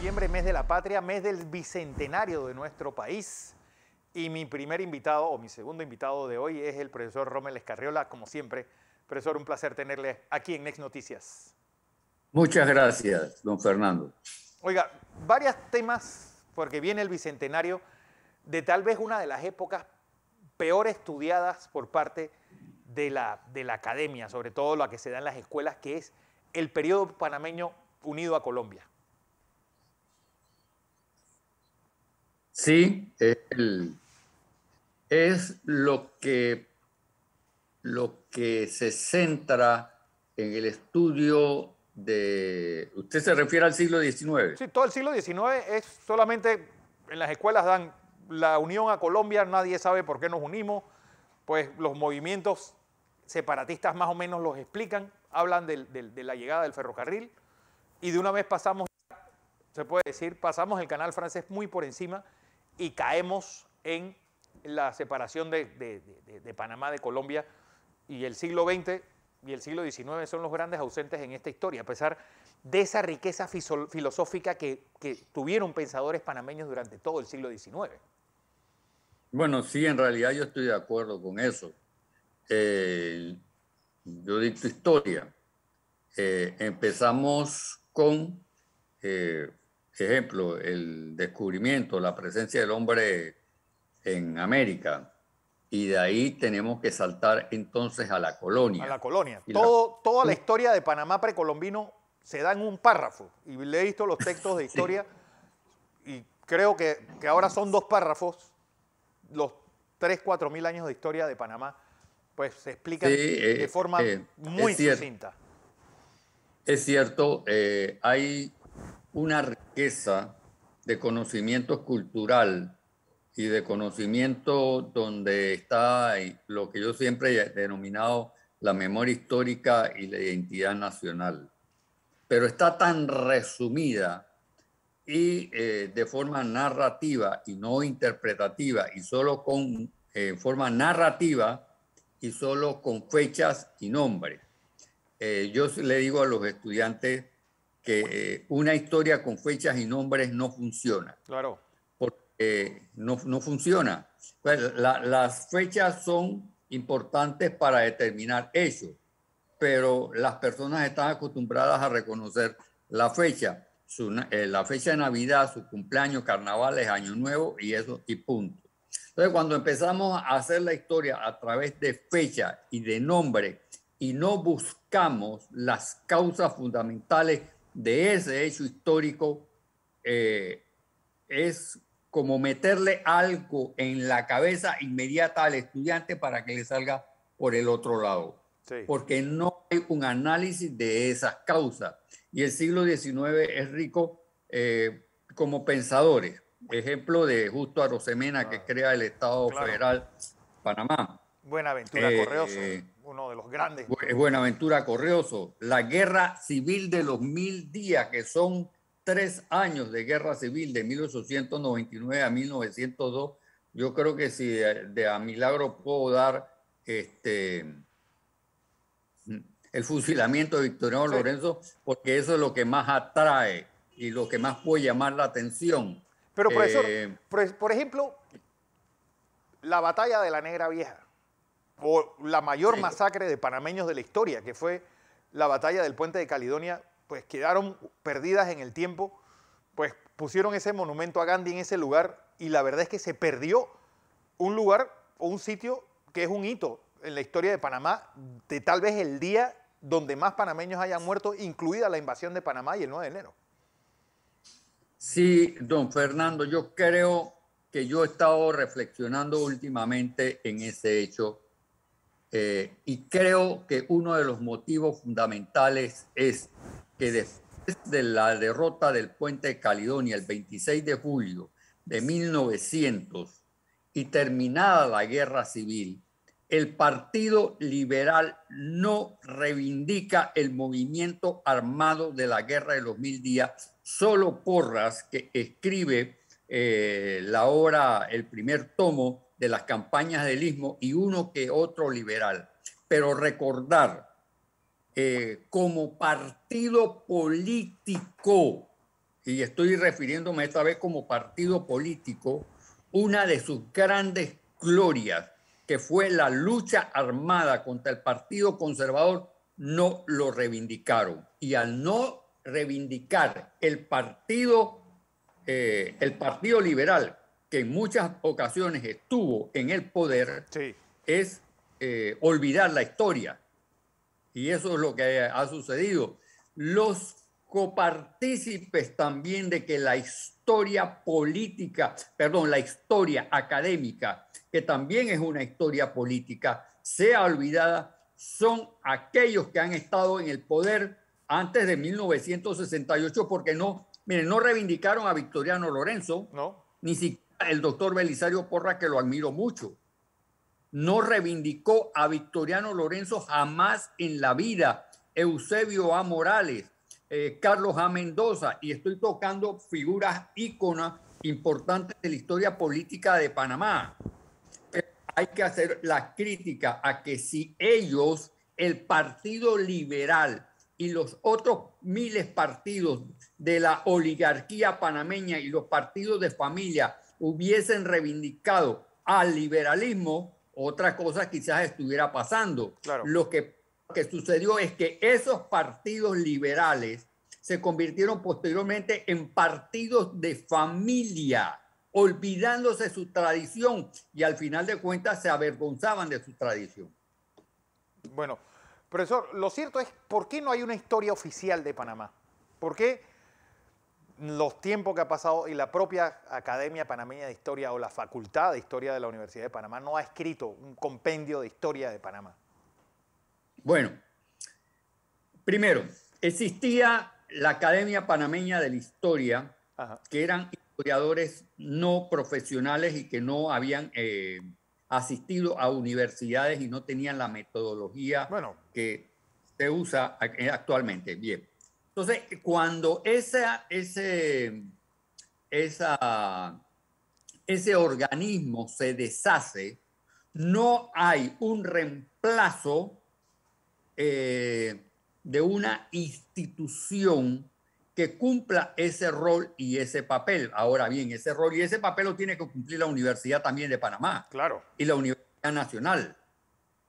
noviembre, mes de la patria, mes del bicentenario de nuestro país. Y mi primer invitado, o mi segundo invitado de hoy, es el profesor Rommel Escarriola. Como siempre, profesor, un placer tenerle aquí en Next Noticias. Muchas gracias, don Fernando. Oiga, varios temas, porque viene el bicentenario de tal vez una de las épocas peor estudiadas por parte de la academia, sobre todo la que se da en las escuelas, que es el periodo panameño unido a Colombia. Sí, es lo que se centra en el estudio de... ¿Usted se refiere al siglo XIX? Sí, todo el siglo XIX es solamente, en las escuelas dan la unión a Colombia, nadie sabe por qué nos unimos, pues los movimientos separatistas más o menos los explican, hablan de la llegada del ferrocarril y de una vez pasamos, se puede decir, pasamos el canal francés muy por encima y caemos en la separación de Panamá de Colombia, y el siglo XX y el siglo XIX son los grandes ausentes en esta historia, a pesar de esa riqueza filosófica que tuvieron pensadores panameños durante todo el siglo XIX. Bueno, sí, en realidad yo estoy de acuerdo con eso. Yo dicto historia. Empezamos con, ejemplo, el descubrimiento, la presencia del hombre en América. Y de ahí tenemos que saltar entonces a la colonia. A la colonia. Toda la historia de Panamá precolombino se da en un párrafo. Y le he visto los textos de historia y creo que ahora son 2 párrafos. Los 3.000 a 4.000 años de historia de Panamá pues se explican de forma muy sucinta. Es cierto, hay una riqueza de conocimiento cultural y de conocimiento donde está lo que yo siempre he denominado la memoria histórica y la identidad nacional. Pero está tan resumida y de forma narrativa y no interpretativa y solo con forma narrativa y solo con fechas y nombres. Yo le digo a los estudiantes que una historia con fechas y nombres no funciona. Claro. Porque no funciona. Pues las fechas son importantes para determinar hechos, pero las personas están acostumbradas a reconocer la fecha, la fecha de Navidad, su cumpleaños, carnavales, Año Nuevo y eso, y punto. Entonces, cuando empezamos a hacer la historia a través de fecha y de nombre y no buscamos las causas fundamentales de ese hecho histórico, es como meterle algo en la cabeza inmediata al estudiante para que le salga por el otro lado. Sí. Porque no hay un análisis de esas causas. Y el siglo XIX es rico como pensadores. Ejemplo de Justo Arosemena, que crea el Estado Federal Panamá. Buenaventura Correoso, uno de los grandes. Buenaventura Correoso. La Guerra Civil de los 1000 días, que son 3 años de guerra civil, de 1899 a 1902. Yo creo que si de a milagro puedo dar el fusilamiento de Victoriano Lorenzo, porque eso es lo que más atrae y lo que más puede llamar la atención. Pero, profesor, por ejemplo, la batalla de la Negra Vieja, o la mayor masacre de panameños de la historia, que fue la batalla del Puente de Caledonia, pues quedaron perdidas en el tiempo, pues pusieron ese monumento a Gandhi en ese lugar y la verdad es que se perdió un lugar o un sitio que es un hito en la historia de Panamá, de tal vez el día donde más panameños hayan muerto, incluida la invasión de Panamá y el 9 de enero. Sí, don Fernando, yo creo que yo he estado reflexionando últimamente en ese hecho y creo que uno de los motivos fundamentales es que después de la derrota del Puente de Caledonia el 26 de julio de 1900 y terminada la guerra civil, el Partido Liberal no reivindica el movimiento armado de la Guerra de los 1000 días. Solo Porras, que escribe la obra, el primer tomo de las campañas del Istmo, y uno que otro liberal. Pero recordar como partido político y estoy refiriéndome esta vez como partido político, una de sus grandes glorias, que fue la lucha armada contra el Partido Conservador, no lo reivindicaron. Y al no reivindicar el Partido Liberal, que en muchas ocasiones estuvo en el poder, Sí. es olvidar la historia. Y eso es lo que ha sucedido. Los copartícipes también de que la historia política, perdón, la historia académica, que también es una historia política, sea olvidada, son aquellos que han estado en el poder antes de 1968, porque no, miren, no reivindicaron a Victoriano Lorenzo, ¿No? ni siquiera el doctor Belisario Porras, que lo admiro mucho. No reivindicó a Victoriano Lorenzo jamás en la vida. Eusebio A. Morales, Carlos A. Mendoza, y estoy tocando figuras íconas importantes de la historia política de Panamá. Pero hay que hacer la crítica a que si ellos, el Partido Liberal y los otros miles partidos de la oligarquía panameña y los partidos de familia hubiesen reivindicado al liberalismo, otra cosa quizás estuviera pasando. Claro. Lo que sucedió es que esos partidos liberales se convirtieron posteriormente en partidos de familia, olvidándose su tradición, y al final de cuentas se avergonzaban de su tradición. Bueno, profesor, lo cierto es, ¿por qué no hay una historia oficial de Panamá? ¿Por qué los tiempos que ha pasado y la propia Academia Panameña de Historia o la Facultad de Historia de la Universidad de Panamá no ha escrito un compendio de historia de Panamá? Bueno, primero, existía la Academia Panameña de la Historia, Ajá. que eran historiadores no profesionales y que no habían asistido a universidades y no tenían la metodología que se usa actualmente. Bien. Entonces, cuando ese organismo se deshace, no hay un reemplazo de una institución que cumpla ese rol y ese papel. Ahora bien, ese rol y ese papel lo tiene que cumplir la Universidad también de Panamá. Claro. Y la Universidad Nacional.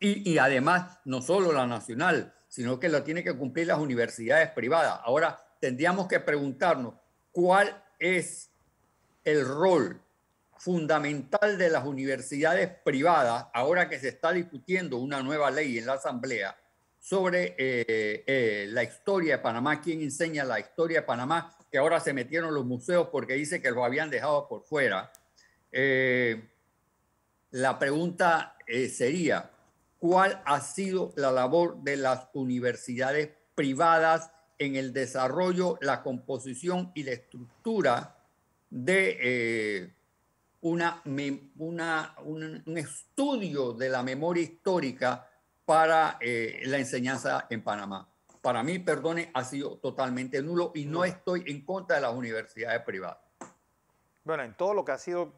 Y además, no solo la nacional, sino que lo tiene que cumplir las universidades privadas. Ahora, tendríamos que preguntarnos cuál es el rol fundamental de las universidades privadas, ahora que se está discutiendo una nueva ley en la Asamblea sobre la historia de Panamá, quién enseña la historia de Panamá, que ahora se metieron los museos porque dice que lo habían dejado por fuera. La pregunta sería, ¿cuál ha sido la labor de las universidades privadas en el desarrollo, la composición y la estructura de un estudio de la memoria histórica para la enseñanza en Panamá? Para mí, perdone, ha sido totalmente nulo y no estoy en contra de las universidades privadas. Bueno, en todo lo que ha sido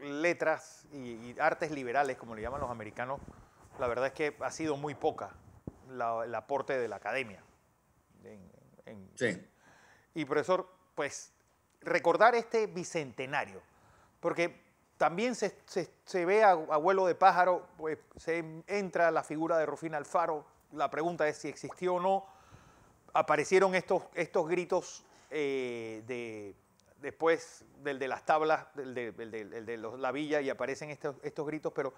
letras y artes liberales, como le llaman los americanos, la verdad es que ha sido muy poca el aporte de la academia. Sí. Y profesor, pues recordar este bicentenario, porque también se ve a vuelo de pájaro, pues se entra la figura de Rufina Alfaro, la pregunta es si existió o no, aparecieron estos gritos después del de las tablas, el de la villa, y aparecen estos gritos, pero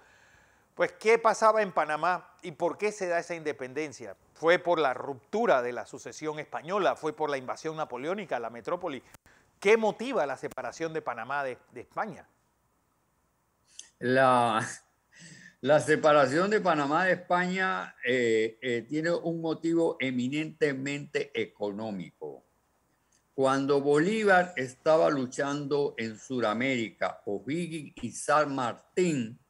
pues ¿qué pasaba en Panamá y por qué se da esa independencia? ¿Fue por la ruptura de la sucesión española? ¿Fue por la invasión napoleónica a la metrópoli? ¿Qué motiva la separación de Panamá de España? La separación de Panamá de España tiene un motivo eminentemente económico. Cuando Bolívar estaba luchando en Sudamérica, O'Higgins y San Martín,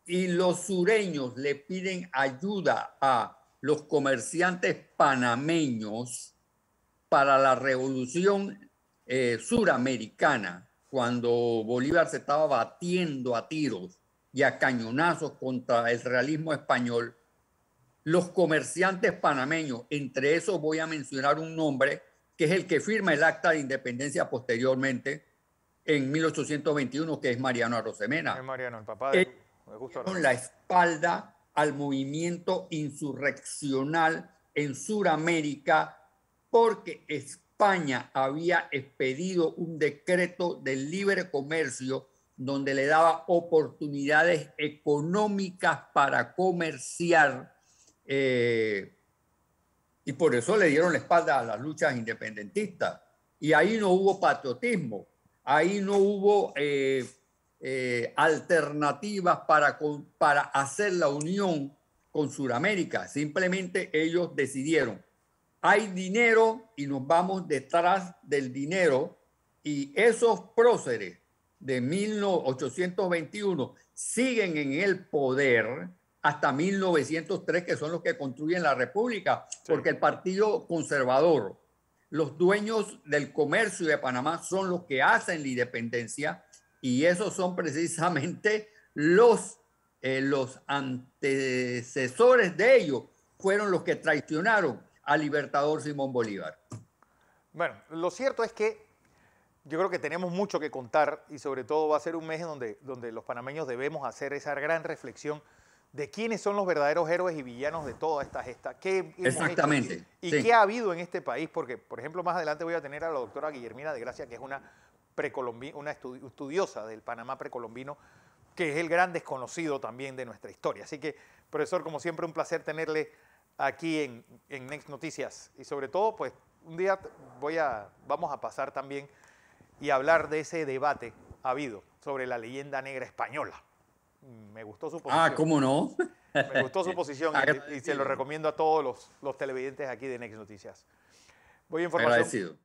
y los sureños le piden ayuda a los comerciantes panameños para la revolución suramericana, cuando Bolívar se estaba batiendo a tiros y a cañonazos contra el realismo español, los comerciantes panameños, entre esos voy a mencionar un nombre que es el que firma el acta de independencia posteriormente en 1821, que es Mariano Arosemena. Es Mariano, el papá de Justo Con la espalda al movimiento insurreccional en Sudamérica porque España había expedido un decreto del libre comercio donde le daba oportunidades económicas para comerciar y por eso le dieron la espalda a las luchas independentistas. Y ahí no hubo patriotismo, ahí no hubo alternativas para hacer la unión con Sudamérica. Simplemente ellos decidieron, hay dinero y nos vamos detrás del dinero, y esos próceres de 1821 siguen en el poder hasta 1903, que son los que construyen la República, sí. Porque el Partido Conservador, los dueños del comercio de Panamá son los que hacen la independencia, y esos son precisamente los antecesores de ellos, fueron los que traicionaron al libertador Simón Bolívar. Bueno, lo cierto es que yo creo que tenemos mucho que contar, y sobre todo va a ser un mes donde los panameños debemos hacer esa gran reflexión de quiénes son los verdaderos héroes y villanos de toda esta gesta. Exactamente. Y sí. ¿Qué ha habido en este país? Porque, por ejemplo, más adelante voy a tener a la doctora Guillermina de Gracia, que es una estudiosa del Panamá precolombino, que es el gran desconocido también de nuestra historia. Así que, profesor, como siempre, un placer tenerle aquí en Next Noticias. Y sobre todo, pues, un día vamos a pasar también y hablar de ese debate habido sobre la leyenda negra española. Me gustó su posición. Ah, ¿cómo no? Me gustó su posición y se lo recomiendo a todos los televidentes aquí de Next Noticias. Voy a información. Agradecido.